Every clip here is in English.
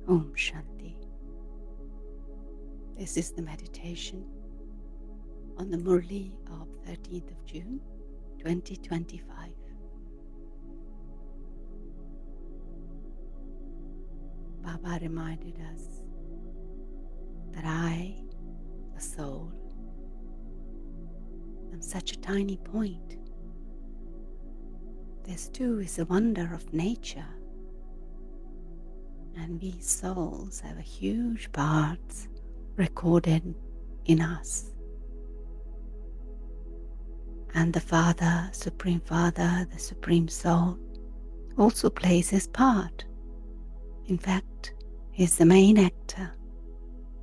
Om Shanti. This is the meditation on the Murli of 13th of June 2025. Baba reminded us that I, the soul, am such a tiny point. This too is a wonder of nature, and we souls have a huge part recorded in us. And the Father, Supreme Father, the Supreme Soul, also plays his part. In fact, he is the main actor,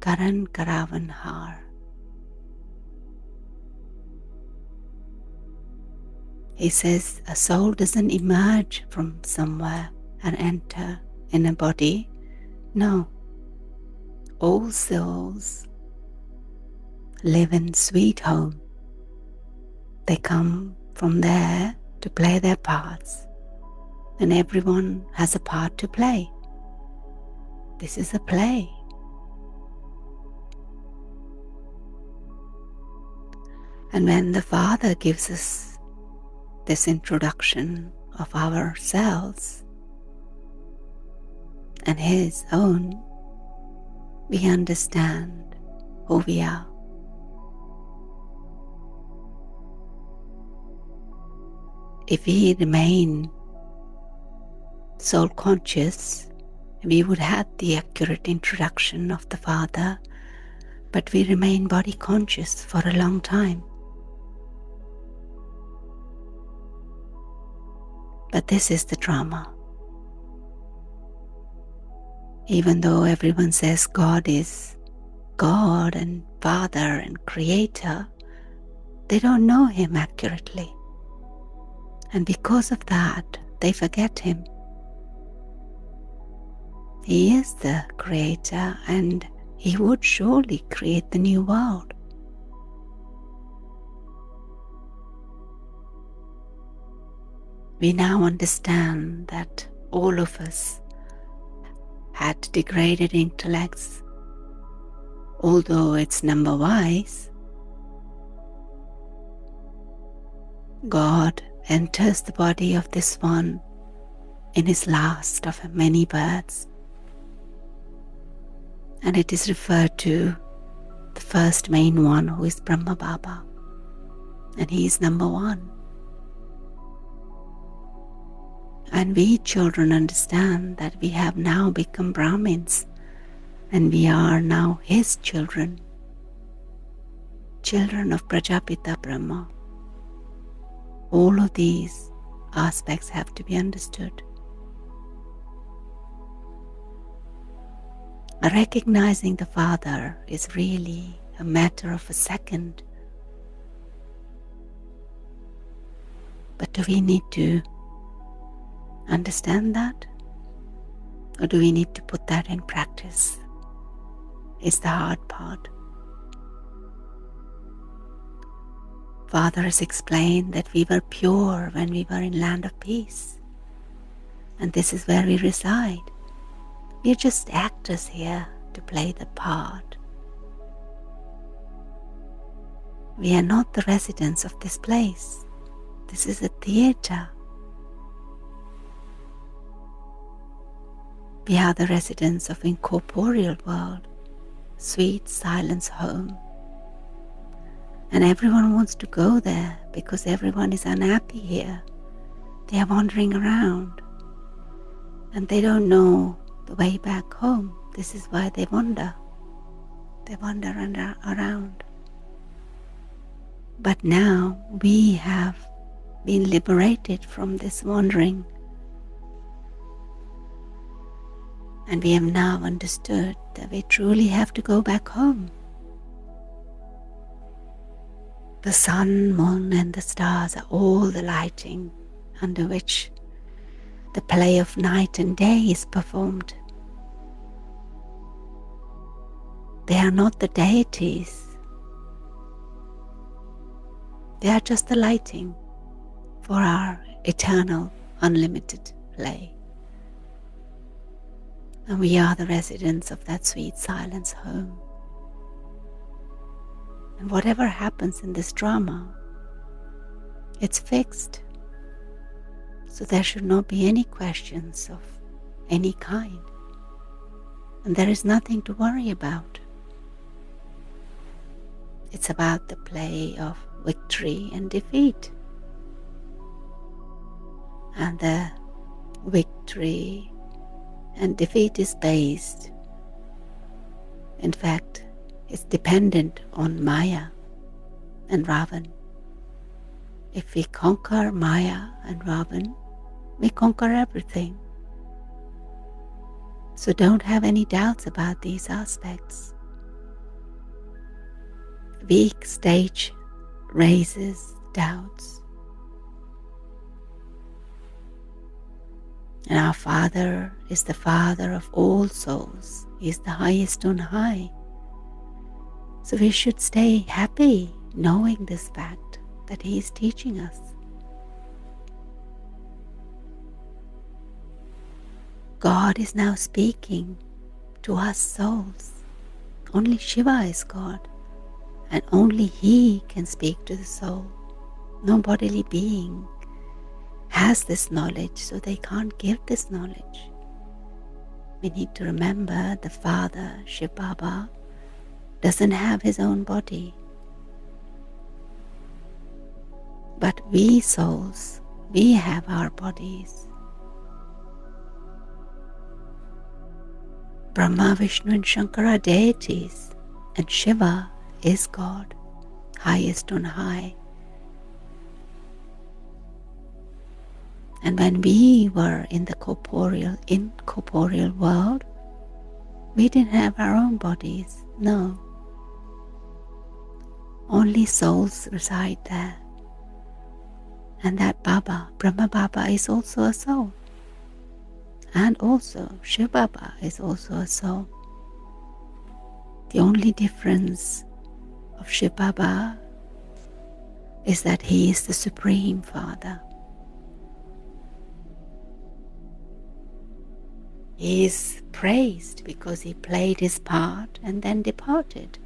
Karan Karavan Har. He says a soul doesn't emerge from somewhere and enter in a body. No, all souls live in sweet home. They come from there to play their parts, and everyone has a part to play. This is a play. And when the Father gives us this introduction of ourselves and His own, we understand who we are. If we remain soul conscious, we would have the accurate introduction of the Father, but we remain body conscious for a long time. But this is the drama. Even though everyone says God is God and Father and Creator, they don't know Him accurately. And because of that, they forget Him. He is the Creator, and He would surely create the new world. We now understand that all of us had degraded intellects, although it's number-wise. God enters the body of this one in his last of many births, and it is referred to the first main one, who is Brahma Baba, and he is number one. And we children understand that we have now become Brahmins, and we are now his children, children of Prajapita Brahma. All of these aspects have to be understood. Recognizing the Father is really a matter of a second. But do we need to understand that? Or do we need to put that in practice? Is the hard part. Father has explained that we were pure when we were in land of peace. And this is where we reside. We are just actors here to play the part. We are not the residents of this place. This is a theater. We are the residents of incorporeal world, sweet silence home. And everyone wants to go there because everyone is unhappy here. They are wandering around and they don't know the way back home. This is why they wander. They wander around. But now we have been liberated from this wandering. And we have now understood that we truly have to go back home. The sun, moon, and the stars are all the lighting under which the play of night and day is performed. They are not the deities. They are just the lighting for our eternal, unlimited play. And we are the residents of that sweet silence home. And whatever happens in this drama, it's fixed. So there should not be any questions of any kind. And there is nothing to worry about. It's about the play of victory and defeat. And the victory and defeat is based, in fact, it's dependent on Maya and Ravan. If we conquer Maya and Ravan, we conquer everything. So don't have any doubts about these aspects. Weak stage raises doubts. And our Father is the Father of all souls. He is the highest on high. So we should stay happy knowing this fact that He is teaching us. God is now speaking to us souls. Only Shiva is God, and only He can speak to the soul. No bodily being has this knowledge, so they can't give this knowledge. We need to remember the Father, Shiv Baba, doesn't have his own body. But we souls, we have our bodies. Brahma, Vishnu and Shankara are deities, and Shiva is God, highest on high. And when we were in the incorporeal world, we didn't have our own bodies, no. Only souls reside there. And that Baba, Brahma Baba, is also a soul. And also Shiv Baba is also a soul. The only difference of Shiv Baba is that he is the Supreme Father. He is praised because he played his part and then departed.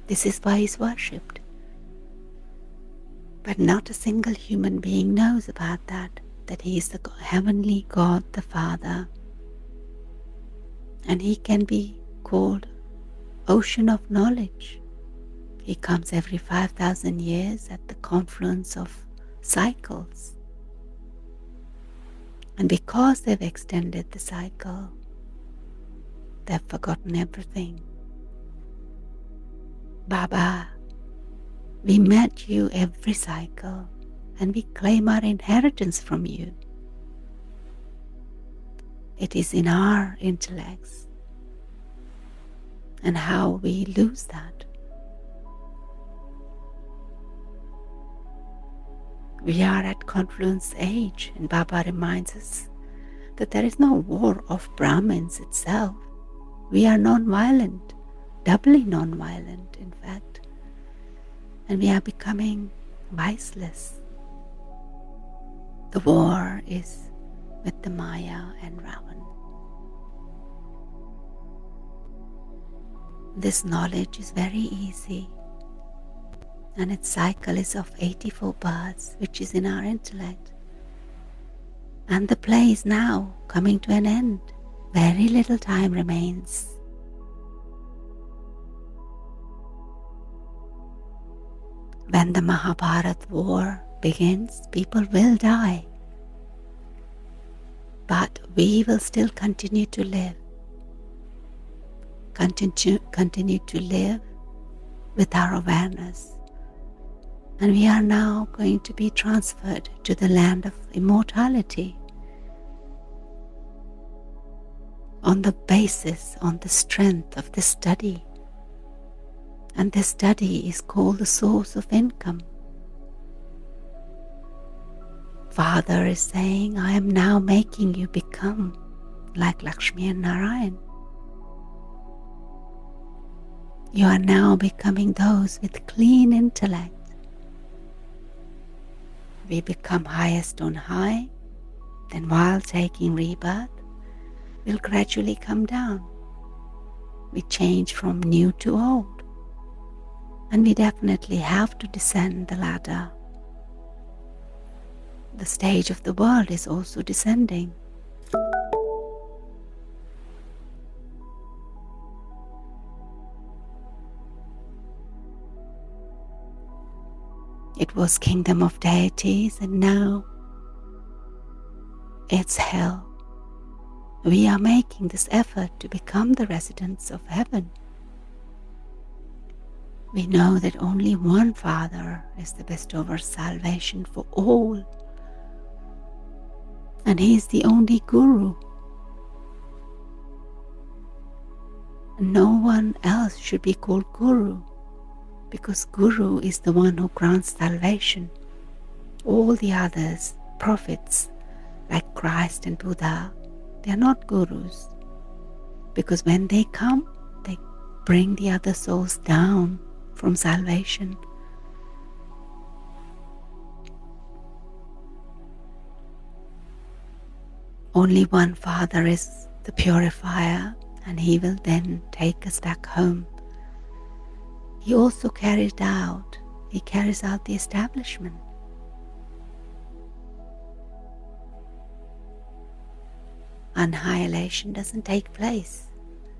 This is why he is worshipped. But not a single human being knows about that he is the heavenly God, the Father. And he can be called Ocean of Knowledge. He comes every 5,000 years at the confluence of cycles. And because they've extended the cycle, they've forgotten everything. Baba, we met you every cycle, and we claim our inheritance from you. It is in our intellects, and how we lose that. We are at confluence age, and Baba reminds us that there is no war of Brahmins itself. We are non-violent, doubly non-violent in fact, and we are becoming viceless. The war is with the Maya and Ravan. This knowledge is very easy, and its cycle is of 84 births, which is in our intellect. And the play is now coming to an end. Very little time remains. When the Mahabharat war begins, people will die. But we will still continue to live. Continue to live with our awareness. And we are now going to be transferred to the land of immortality on the basis, on the strength of this study. And this study is called the source of income. Father is saying, I am now making you become like Lakshmi and Narayan. You are now becoming those with clean intellect. We become highest on high, then while taking rebirth, will gradually come down. We change from new to old, and we definitely have to descend the ladder. The stage of the world is also descending. It was kingdom of deities, and now it's hell. We are making this effort to become the residents of heaven. We know that only one Father is the bestower of salvation for all, and He is the only Guru. No one else should be called Guru, because Guru is the one who grants salvation. All the others, prophets like Christ and Buddha, they are not gurus, because when they come, they bring the other souls down from salvation. Only one Father is the purifier, and He will then take us back home. He also carries out the establishment. Annihilation doesn't take place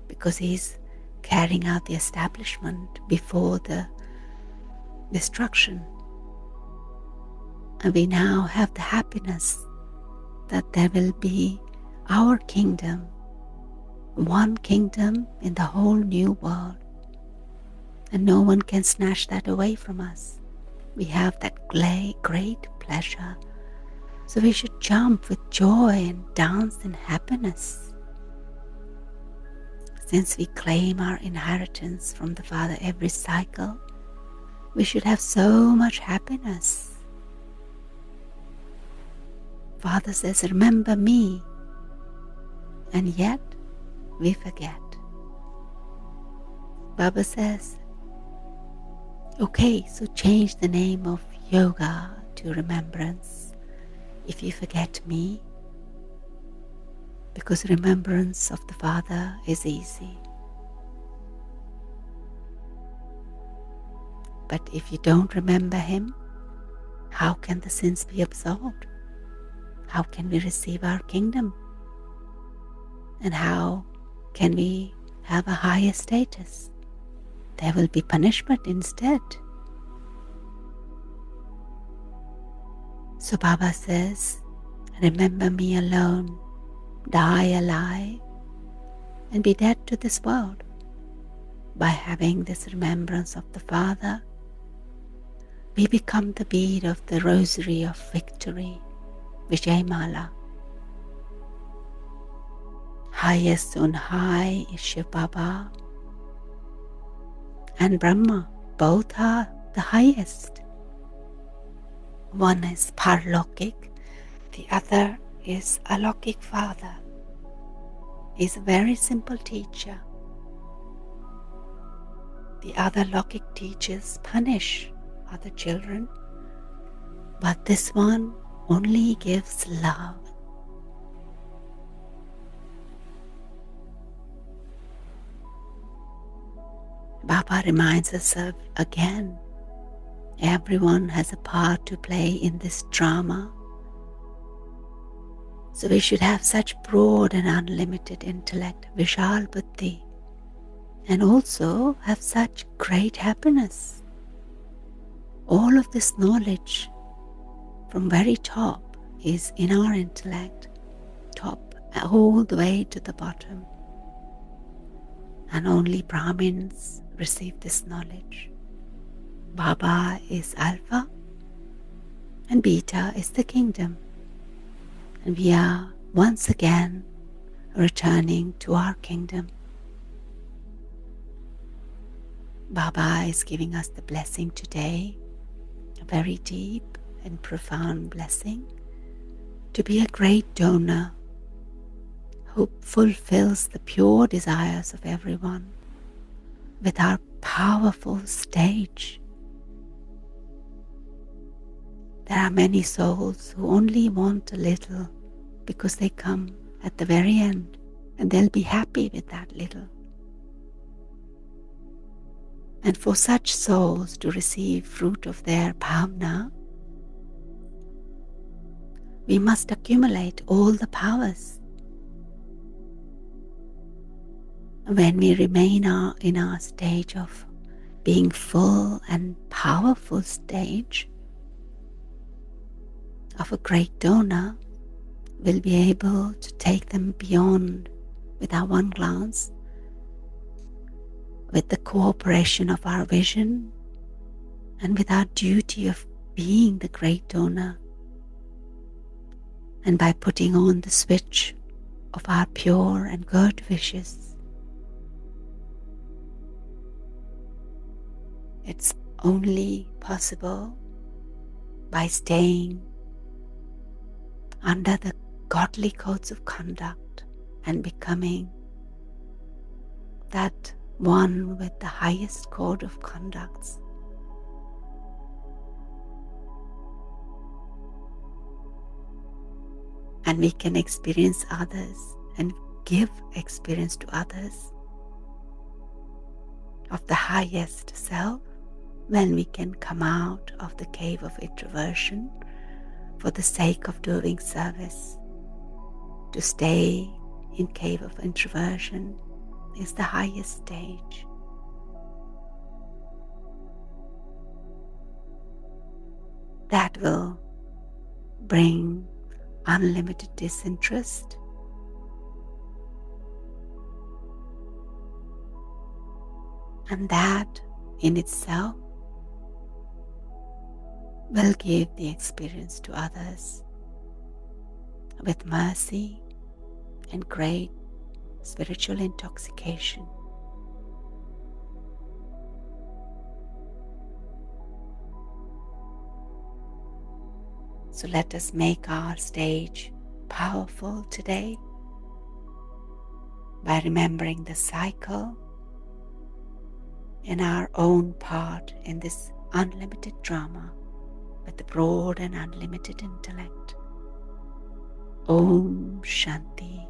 because He's carrying out the establishment before the destruction. And we now have the happiness that there will be our kingdom, one kingdom in the whole new world. And no one can snatch that away from us. We have that great pleasure. So we should jump with joy and dance in happiness. Since we claim our inheritance from the Father every cycle, we should have so much happiness. Father says, remember me, and yet we forget. Baba says, okay, so change the name of yoga to remembrance if you forget me, because remembrance of the Father is easy. But if you don't remember Him, how can the sins be absolved? How can we receive our kingdom? And how can we have a higher status? There will be punishment instead. So Baba says, remember me alone, die alive, and be dead to this world. By having this remembrance of the Father, we become the bead of the rosary of victory, Vijay-mala. Highest on high is Shiv Baba and Brahma. Both are the highest. One is Parlokik, the other is Alokik Father. He is a very simple teacher. The other Lokik teachers punish other children, but this one only gives love. Baba reminds us of again, everyone has a part to play in this drama. So we should have such broad and unlimited intellect, Vishal Buddhi, and also have such great happiness. All of this knowledge from very top is in our intellect, top all the way to the bottom. And only Brahmins receive this knowledge. Baba is Alpha and Beta is the kingdom. And we are once again returning to our kingdom. Baba is giving us the blessing today, a very deep and profound blessing, to be a great donor who fulfills the pure desires of everyone with our powerful stage. There are many souls who only want a little because they come at the very end and they'll be happy with that little. And for such souls to receive fruit of their bhavna, we must accumulate all the powers. When we remain in our stage of being full and powerful stage of a great donor, we'll be able to take them beyond with our one glance, with the cooperation of our vision, and with our duty of being the great donor. And by putting on the switch of our pure and good wishes, it's only possible by staying under the godly codes of conduct and becoming that one with the highest code of conducts. And we can experience others and give experience to others of the highest self when we can come out of the cave of introversion for the sake of doing service. To stay in cave of introversion is the highest stage. That will bring unlimited disinterest, and that in itself will give the experience to others with mercy and great spiritual intoxication. So let us make our stage powerful today by remembering the cycle and our own part in this unlimited drama with the broad and unlimited intellect. Om Shanti.